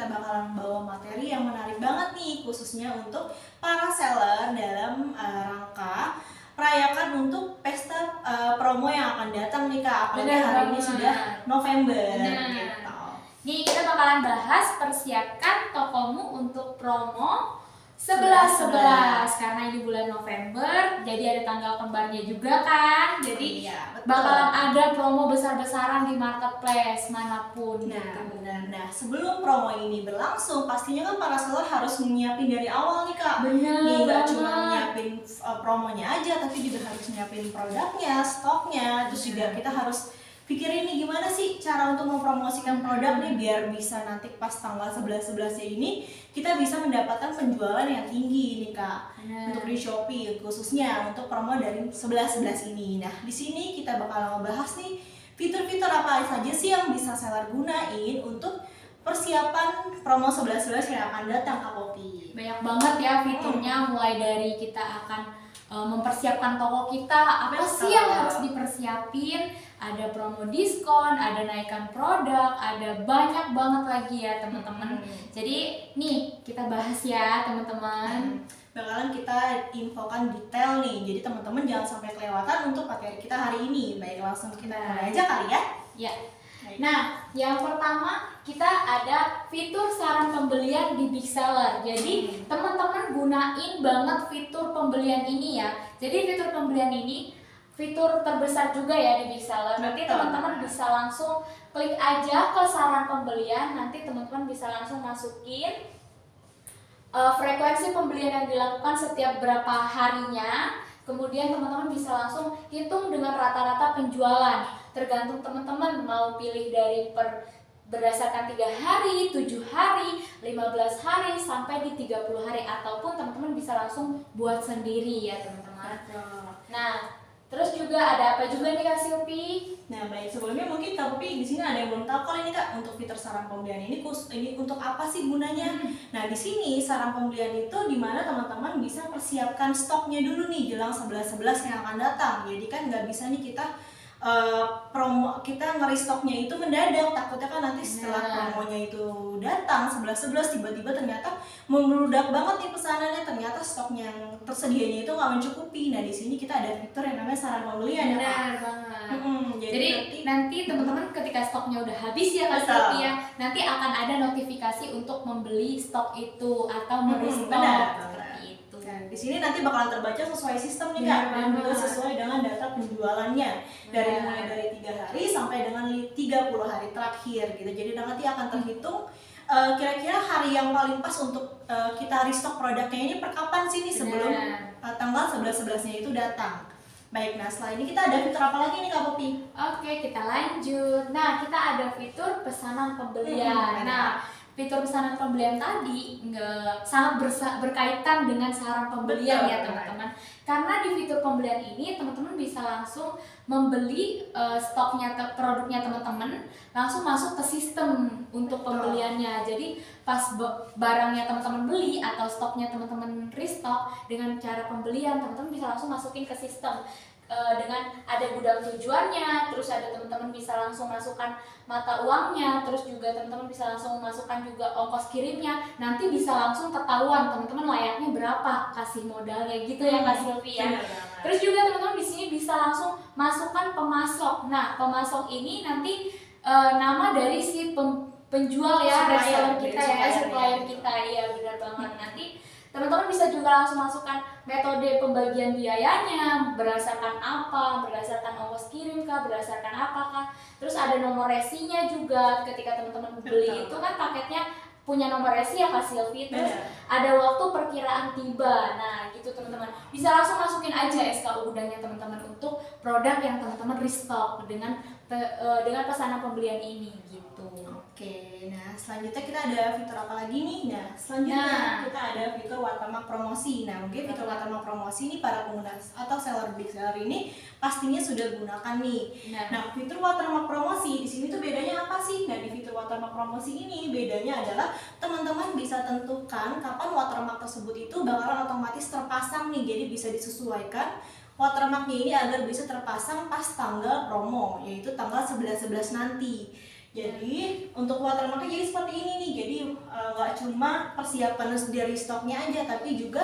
kita bakalan bawa materi yang menarik banget nih, khususnya untuk para seller dalam rangka merayakan untuk pesta promo yang akan datang nih Kak. Apalagi hari ini sudah November gitu. Nih kita bakalan bahas persiapkan tokomu untuk promo 11-11 karena ini bulan November, jadi ada tanggal kembarnya juga kan. Jadi bakalan ada promo besar-besaran di marketplace manapun. Nah, benar. Nah, sebelum promo ini berlangsung, pastinya kan para seller harus menyiapin dari awal nih Kak. Bener. Nih nggak cuma nyiapin promonya aja, tapi juga harus nyiapin produknya, stoknya. Terus juga kita harus pikirin nih gimana sih cara untuk mempromosikan produk nih biar bisa nanti pas tanggal 11-11 ini kita bisa mendapatkan penjualan yang tinggi nih Kak. Untuk di Shopee khususnya untuk promo dari 11-11 ini. Nah, di sini kita bakal ngebahas nih fitur-fitur apa saja sih yang bisa seller gunain untuk persiapan promo 11-11 yang akan datang Kak Poppy. Banyak banget ya fiturnya, mulai dari kita akan mempersiapkan toko kita, apa sih yang harus dipersiapin, ada promo diskon, ada naikan produk, ada banyak banget lagi ya teman-teman. Jadi nih kita bahas ya teman-teman. Bakalan kita infokan detail nih, jadi teman-teman jangan sampai kelewatan untuk materi kita hari ini. Baik, langsung kita mulai aja kali ya. Ya. Nah, yang pertama kita ada fitur saran pembelian di Big Seller. Jadi teman-teman gunain banget fitur pembelian ini ya. Jadi fitur pembelian ini fitur terbesar juga ya di Big Seller. Nanti teman-teman bisa langsung klik aja ke saran pembelian. Nanti teman-teman bisa langsung masukin frekuensi pembelian yang dilakukan setiap berapa harinya. Kemudian teman-teman bisa langsung hitung dengan rata-rata penjualan. Tergantung teman-teman mau pilih dari berdasarkan 3 hari, 7 hari, 15 hari, sampai di 30 hari. Ataupun teman-teman bisa langsung buat sendiri ya teman-teman. Nah, terus juga ada apa juga nih Kak Silvi? Nah, baik, sebelumnya mungkin Kak Poppy di sini ada yang belum tahu kali ini Kak, untuk fitur saran pembelian ini untuk apa sih gunanya? Nah, di sini saran pembelian itu dimana teman-teman bisa persiapkan stoknya dulu nih jelang 11-11 yang akan datang. Jadi kan nggak bisa nih kita promo kita nge-restoknya itu mendadak, takutnya kan nanti setelah promonya itu datang 11-11 tiba-tiba ternyata membludak banget nih pesanannya, ternyata stoknya yang tersedianya itu nggak mencukupi. Nah, di sini kita ada fitur yang namanya saran pembelian. Benar banget. Jadi nanti teman-teman ketika stoknya udah habis ya Kak Silvi ya, nanti akan ada notifikasi untuk membeli stok itu atau merestock. Dan di sini nanti bakalan terbaca sesuai sistem nih Kak, dan juga sesuai dengan data penjualannya mulai dari 3 hari sampai dengan 30 hari terakhir gitu. Jadi nanti akan terhitung kira-kira hari yang paling pas untuk kita restock produknya ini per kapan sih nih sebelum tanggal 11-11-nya itu datang. Baik, nah setelah ini kita ada fitur apa lagi nih Kak Poppy? Oke, kita lanjut. Nah, kita ada fitur pesanan pembelian. Fitur pesanan pembelian tadi sangat berkaitan dengan saran pembelian ya teman-teman. Karena di fitur pembelian ini teman-teman bisa langsung membeli stoknya produknya teman-teman, langsung masuk ke sistem untuk pembeliannya. Jadi pas barangnya teman-teman beli atau stoknya teman-teman restock, dengan cara pembelian teman-teman bisa langsung masukin ke sistem. Dengan ada gudang tujuannya, terus ada teman-teman bisa langsung masukkan mata uangnya, terus juga teman-teman bisa langsung masukkan juga ongkos kirimnya. Nanti bisa langsung ketahuan teman-teman layaknya berapa kasih modalnya gitu ya Kak Silvi ya. Terus juga teman-teman di sini bisa langsung masukkan pemasok. Nah, pemasok ini nanti nama dari si penjual ya, reseller kita ya, supplier kita ya, benar banget. Nanti teman-teman bisa juga langsung masukkan metode pembagian biayanya, berdasarkan apa, berdasarkan ongkos kirim kah, berdasarkan apakah. Terus ada nomor resinya juga, ketika teman-teman beli itu kan paketnya punya nomor resi ya Kak Silvi. Terus ada waktu perkiraan tiba. Nah gitu teman-teman, bisa langsung masukin aja SKU gudangnya teman-teman untuk produk yang teman-teman restock dengan pesanan pembelian ini gitu. Oke, nah selanjutnya kita ada fitur apa lagi nih? Nah selanjutnya kita ada fitur watermark promosi. Nah mungkin fitur watermark promosi ini para pengguna atau seller Big Seller ini pastinya sudah gunakan nih. Nah fitur watermark promosi di sini tuh bedanya apa sih? Nah di fitur watermark promosi ini bedanya adalah teman-teman bisa tentukan kapan watermark tersebut itu bakalan otomatis terpasang nih. Jadi bisa disesuaikan watermarknya ini agar bisa terpasang pas tanggal promo, yaitu tanggal 11-11 nanti. Jadi untuk watermarknya jadi seperti ini nih. Jadi nggak cuma persiapan dari stoknya aja, tapi juga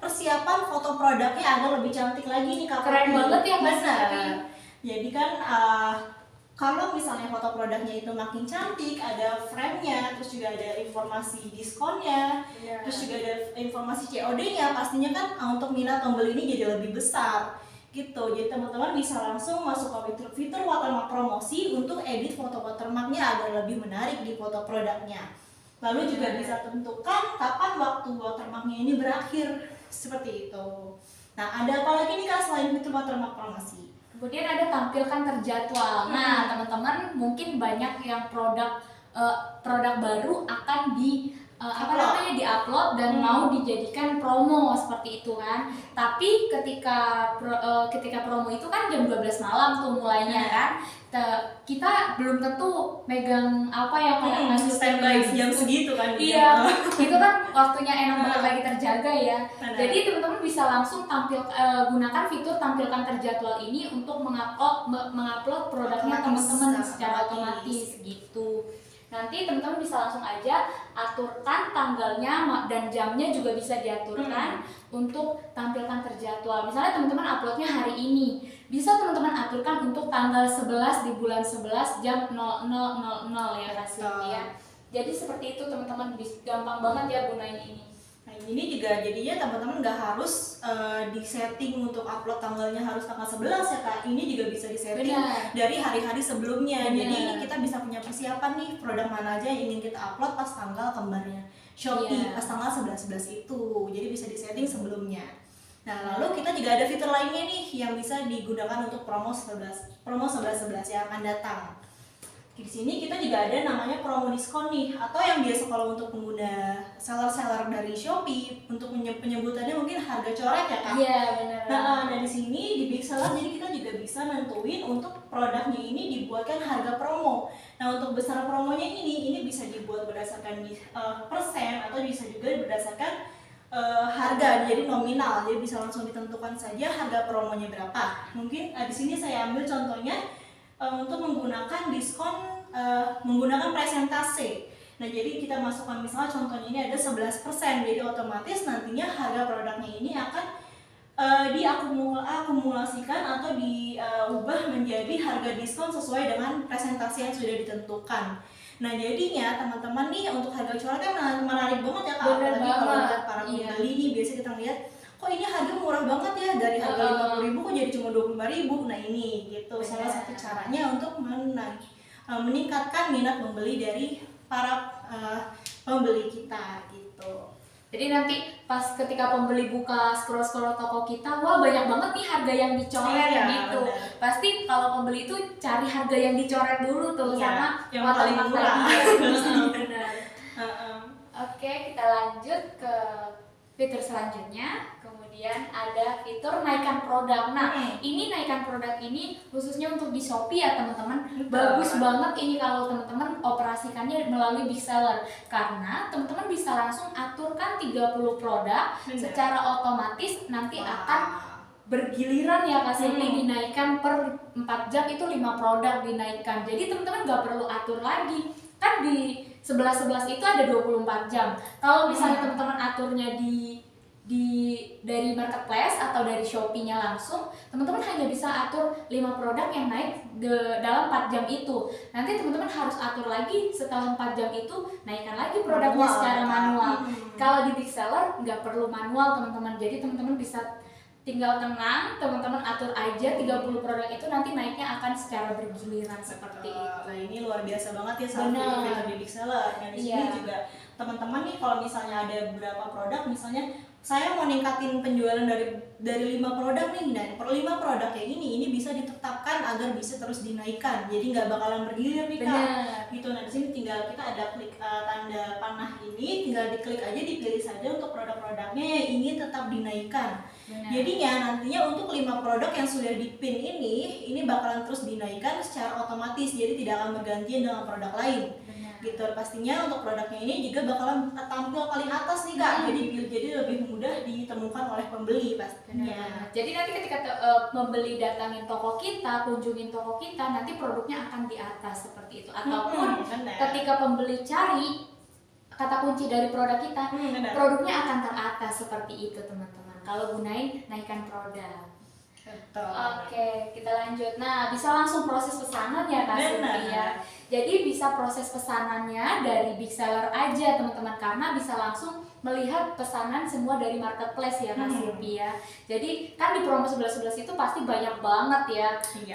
persiapan foto produknya agar lebih cantik lagi nih Kak. Keren banget ya Mas. Benar. Jadi kan kalau misalnya foto produknya itu makin cantik, ada frame-nya, terus juga ada informasi diskonnya, terus juga ada informasi COD-nya, pastinya kan untuk minat pembeli ini jadi lebih besar gitu. Jadi teman-teman bisa langsung masuk ke fitur watermark promosi untuk edit foto watermarknya agar lebih menarik di foto produknya. Lalu juga bisa tentukan kapan waktu watermarknya ini berakhir, seperti itu. Nah, ada apa lagi nih Kak selain fitur watermark promosi? Kemudian ada tampilkan terjadwal. Nah, teman-teman mungkin banyak yang produk baru akan di-upload dan mau dijadikan promo seperti itu kan. Tapi ketika promo itu kan jam 12 malam tuh mulainya kan. Kita belum tentu megang ngasih standby jam segitu kan. Iya, itu kan waktunya enak banget lagi terjaga ya. Jadi teman-teman bisa langsung gunakan fitur tampilkan terjadwal ini untuk mengupload produknya teman-teman secara otomatis gitu. Nanti teman-teman bisa langsung aja aturkan tanggalnya dan jamnya juga bisa diaturkan untuk tampilkan terjadwal. Misalnya teman-teman uploadnya hari ini, bisa teman-teman aturkan untuk tanggal 11 di bulan 11 jam 00.00 ya hasilnya ya. Jadi seperti itu teman-teman, gampang banget ya gunain ini. Nah ini juga jadinya teman-teman nggak harus disetting untuk upload tanggalnya harus tanggal 11 ya Kak. Ini juga bisa disetting dari hari-hari sebelumnya. Jadi kita bisa punya persiapan nih produk mana aja yang ingin kita upload pas tanggal kembarnya Shopee pas tanggal 11-11 itu. Jadi bisa disetting sebelumnya. Nah lalu kita juga ada fitur lainnya nih yang bisa digunakan untuk promo 11-11 yang akan datang. Di sini kita juga ada namanya promo diskon nih, atau yang biasa kalau untuk pengguna seller-seller dari Shopee untuk penyebutannya mungkin harga coret ya Kak. Iya benar. Nah di sini di Big Seller jadi kita juga bisa nentuin untuk produknya ini dibuatkan harga promo. Nah untuk besar promonya ini bisa dibuat berdasarkan persen atau bisa juga berdasarkan harga, jadi nominal. Jadi bisa langsung ditentukan saja harga promonya berapa. Mungkin di sini saya ambil contohnya untuk menggunakan diskon menggunakan presentase. Nah jadi kita masukkan misalnya contohnya ini ada 11%, jadi otomatis nantinya harga produknya ini akan diakumulasikan atau diubah menjadi harga diskon sesuai dengan presentasi yang sudah ditentukan. Nah jadinya teman-teman nih untuk harga coret kan menarik banget ya Kak, apalagi kalau buat para pembeli nih biasa kita lihat kok ini harga murah banget ya, dari harga 50.000 kok jadi cuma 25.000. Nah ini gitu salah satu caranya untuk meningkatkan minat pembeli dari para pembeli kita gitu. Jadi nanti pas ketika pembeli buka scroll toko kita, wah banyak banget nih harga yang dicoret gitu. Bener. Pasti kalau pembeli itu cari harga yang dicoret dulu tuh sama yang paling murah. Benar. Oke, kita lanjut ke fitur selanjutnya. Kemudian ada fitur naikkan produk. Nah, ini naikkan produk ini khususnya untuk di Shopee ya teman-teman. Bagus banget ini kalau teman-teman operasikannya melalui Big Seller. Karena teman-teman bisa langsung aturkan 30 produk secara otomatis nanti akan bergiliran ya Kak Silvi, dinaikkan per 4 jam itu 5 produk dinaikkan. Jadi teman-teman gak perlu atur lagi. Kan di 11-11 itu ada 24 jam. Kalau misalnya teman-teman aturnya dari marketplace atau dari Shopee-nya langsung, teman-teman hanya bisa atur 5 produk yang naik dalam 4 jam itu. Nanti teman-teman harus atur lagi setelah 4 jam itu, naikkan lagi produknya secara manual. Kalau di Big Seller nggak perlu manual teman-teman, jadi teman-teman bisa tinggal tenang, teman-teman atur aja 30 produk itu nanti naiknya akan secara bergiliran seperti itu. Nah ini luar biasa banget ya salah fitur di Big Seller. Nah di sini juga teman-teman nih kalau misalnya ada beberapa produk, misalnya saya mau ningkatin penjualan dari 5 produk nih, dan per 5 produk kayak ini bisa ditetapkan agar bisa terus dinaikkan, jadi nggak bakalan bergilir nih Kak. Gitu. Nah di sini tinggal kita ada klik tanda panah ini, tinggal diklik aja, dipilih saja untuk produk-produknya yang ingin tetap dinaikkan. Jadinya nantinya untuk 5 produk yang sudah dipin ini bakalan terus dinaikkan secara otomatis, jadi tidak akan bergantian dengan produk lain. gitu. Pastinya untuk produknya ini juga bakalan tampil paling atas nih Kak, jadi lebih mudah ditemukan oleh pembeli pastinya. Jadi nanti ketika membeli datangin toko kita, kunjungin toko kita, nanti produknya akan di atas seperti itu. Ataupun ketika pembeli cari kata kunci dari produk kita, produknya akan teratas seperti itu teman-teman. Kalau gunain naikkan produk. Betul. Oke, kita lanjut. Nah, bisa langsung proses pesanan ya Kak Silvi ya. Jadi bisa proses pesanannya dari big seller aja teman-teman, karena bisa langsung melihat pesanan semua dari marketplace ya Kak Silvi ya. Jadi kan di promo 11.11 itu pasti banyak banget ya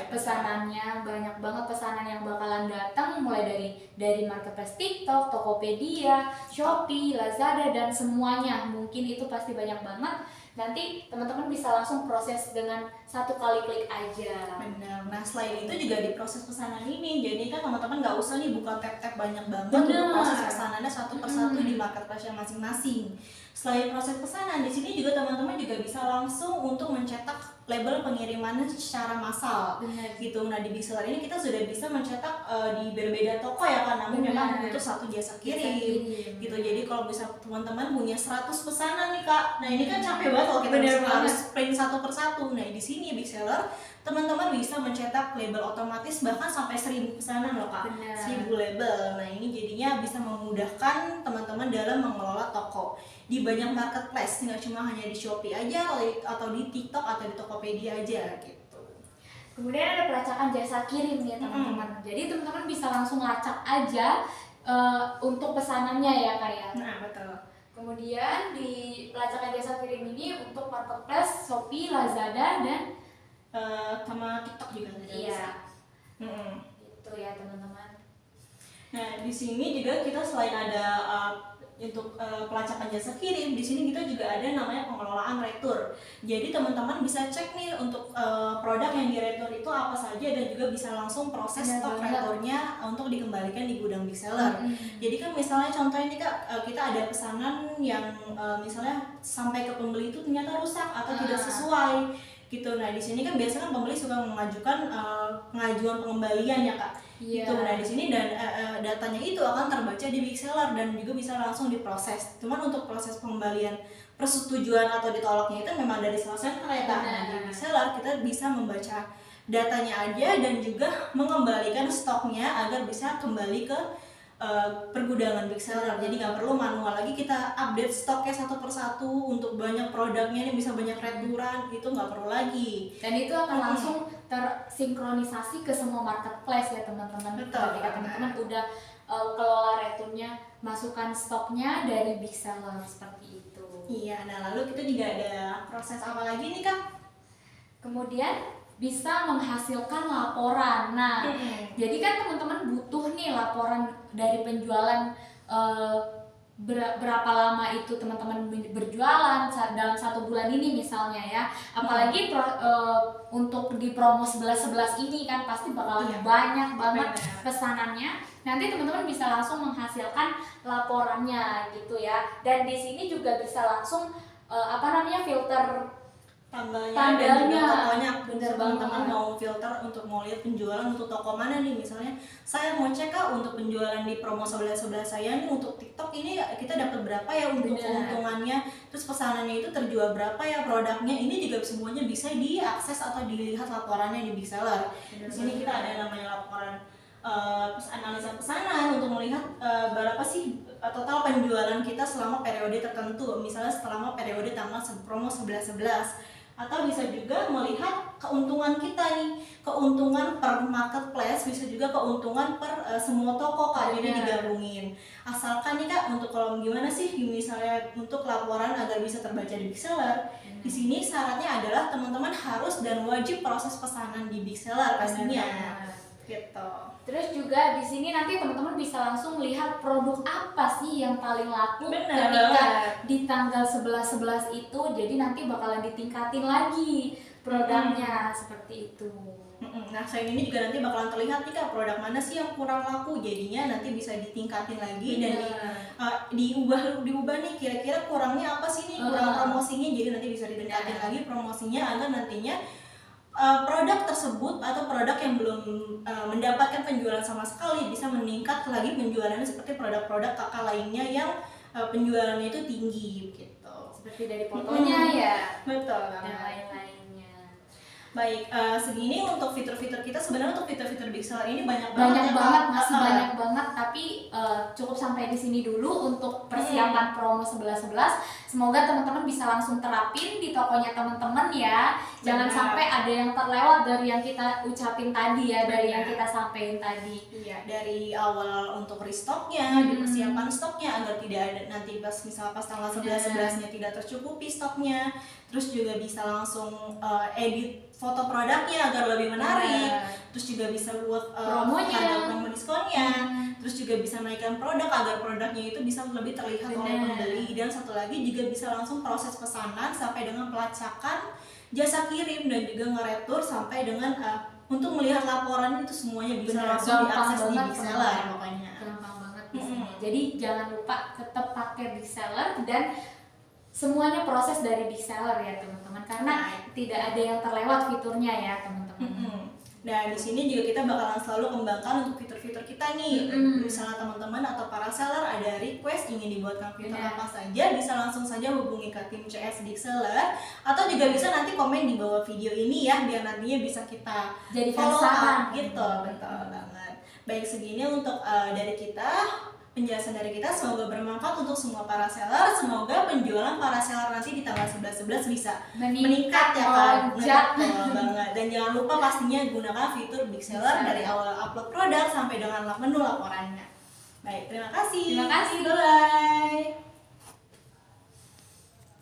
pesanannya, banyak banget pesanan yang bakalan datang mulai dari marketplace TikTok, Tokopedia, Shopee, Lazada dan semuanya. Mungkin itu pasti banyak banget. Nanti teman-teman bisa langsung proses dengan satu kali klik aja. Benar. Nah selain itu juga di proses pesanan ini, jadi kan teman-teman nggak usah nih buka tab-tab banyak banget untuk proses pesanannya satu persatu di marketplace masing-masing. Selain proses pesanan, di sini juga teman-teman juga bisa langsung untuk mencetak label pengirimannya secara massal. Gitu. Nah di Big Seller ini kita sudah bisa mencetak di berbeda toko ya kan, namun memang butuh satu jasa kirim. Gitu. Jadi kalau bisa teman-teman punya 100 pesanan nih Kak, nah ini kan capek banget kalau kita harus print satu persatu. Nah di sini Big Seller teman-teman bisa mencetak label otomatis bahkan sampai 1000 pesanan loh Kak. 1000 label. Nah ini jadinya bisa memudahkan teman-teman dalam mengelola toko di banyak marketplace, nggak cuma hanya di Shopee aja atau di TikTok atau di Tokopedia aja gitu. Kemudian ada pelacakan jasa kirim ya teman-teman. Jadi teman-teman bisa langsung lacak aja untuk pesanannya ya Kak ya. Nah betul. Kemudian di pelacakan jasa kirim ini untuk marketplace Shopee, Lazada dan sama TikTok juga ada. Iya. Itu ya teman-teman. Nah di sini juga kita selain ada untuk pelacakan jasa kirim, di sini kita juga ada namanya pengelolaan retur. Jadi teman-teman bisa cek nih untuk produk yang diretur itu apa saja dan juga bisa langsung proses stok returnya untuk dikembalikan di gudang Big Seller. Jadi kan misalnya contohnya nih Kak, kita ada pesanan yang misalnya sampai ke pembeli itu ternyata rusak atau tidak sesuai gitu. Nah di sini kan biasanya pembeli suka mengajukan pengajuan pengembalian ya Kak. Gitu. Nah di sini dan datanya itu akan terbaca di Big Seller dan juga bisa langsung diproses. Cuman untuk proses pengembalian persetujuan atau ditolaknya itu memang dari sales center ya Kak. Nah di Big Seller kita bisa membaca datanya aja dan juga mengembalikan stoknya agar bisa kembali ke pergudangan Big Seller. Jadi nggak perlu manual lagi kita update stoknya satu persatu untuk banyak produknya ini bisa banyak returan, itu nggak perlu lagi. Dan itu akan langsung tersinkronisasi ke semua marketplace ya teman-teman. Ketika teman-teman udah kelola returnya, masukkan stoknya dari Big Seller seperti itu. Iya. Nah lalu kita juga ada proses apa lagi nih Kak? Kemudian bisa menghasilkan laporan. Nah, jadi kan teman-teman butuh nih laporan dari penjualan berapa lama itu teman-teman berjualan dalam 1 bulan ini misalnya ya. Apalagi untuk di promo 11.11 ini kan pasti bakal banyak banget pesanannya. Nanti teman-teman bisa langsung menghasilkan laporannya gitu ya. Dan di sini juga bisa langsung filter tanggalnya dan juga tokonya. Bener banget, teman mau filter untuk mau lihat penjualan untuk toko mana nih. Misalnya saya mau cek Kak untuk penjualan di promo 11.11 saya nih untuk TikTok ini kita dapat berapa ya untuk keuntungannya, terus pesanannya itu terjual berapa ya produknya. Ini juga semuanya bisa diakses atau dilihat laporannya di Big Seller. Di sini kita ada namanya laporan analisa pesanan untuk melihat berapa sih total penjualan kita selama periode tertentu, misalnya selama periode tanggal promo 11.11. Atau bisa juga melihat keuntungan kita nih, keuntungan per marketplace, bisa juga keuntungan per semua toko Kak, jadi digabungin. Asalkan nih Kak, untuk kalau gimana sih misalnya untuk laporan agar bisa terbaca di Big Seller, di sini syaratnya adalah teman-teman harus dan wajib proses pesanan di Big Seller pastinya. Gitu. Terus juga di sini nanti teman-teman bisa langsung lihat produk apa sih yang paling laku ketika di tanggal 11.11 itu. Jadi nanti bakalan ditingkatin lagi produknya seperti itu. Nah selain ini juga nanti bakalan terlihat nih Kak produk mana sih yang kurang laku, jadinya nanti bisa ditingkatin lagi dan diubah nih kira-kira kurangnya apa sih nih, kurang promosinya, jadi nanti bisa ditingkatin lagi promosinya agar nantinya produk produk tersebut atau produk yang belum mendapatkan penjualan sama sekali bisa meningkat lagi penjualannya seperti produk-produk kakak lainnya yang penjualannya itu tinggi gitu. Seperti dari fotonya ya. Betul Dan banget. lain-lainnya. Baik, segini untuk fitur-fitur kita. Sebenarnya untuk fitur-fitur Big Seller ini banyak Banyak ya, banget, Kak. masih banyak banget, tapi cukup sampai di sini dulu untuk persiapan promo 11.11. Semoga teman-teman bisa langsung terapin di tokonya teman-teman ya. Jangan Benar. sampai ada yang terlewat dari yang kita ucapin tadi ya, dari yang Benar. kita sampaikan tadi. Iya, dari awal untuk restocknya, di Hmm. persiapan stoknya agar tidak ada nanti pas misal pas tanggal 11-11-nya tidak tercukupi stoknya. Terus juga bisa langsung edit foto produknya agar lebih menarik. Benar. Terus juga bisa buat Promonya. harga promo diskonnya. Terus juga bisa naikkan produk agar produknya itu bisa lebih terlihat oleh Benar. pembeli. Dan satu lagi juga bisa langsung proses pesanan sampai dengan pelacakan jasa kirim dan juga ngeretur sampai dengan untuk melihat laporan itu semuanya bisa Benar, langsung gampang diakses di banget, Big Seller teman-teman. pokoknya. Gampang banget di sini. Jadi jangan lupa tetap pakai Big Seller dan semuanya proses dari Big Seller ya teman-teman, karena tidak ada yang terlewat fiturnya ya teman-teman. Nah, di sini juga kita bakalan selalu kembangkan untuk fitur-fitur kita nih. Misalnya teman-teman atau para seller ada request ingin dibuatkan fitur Benar. apa saja, bisa langsung saja hubungi ke tim CS Big Seller atau juga bisa nanti komen di bawah video ini ya, biar nantinya bisa kita Jadikan follow saran up gitu. Betul banget. Baik, segini untuk dari kita. Penjelasan dari kita semoga bermanfaat untuk semua para seller. Semoga penjualan para seller nanti di tanggal 11-11 bisa meningkat ya kan. melonjak. Betul banget. Dan jangan lupa pastinya gunakan fitur Big Seller dari awal upload produk sampai dengan menu laporannya. Baik, terima kasih. Terima kasih. Bye.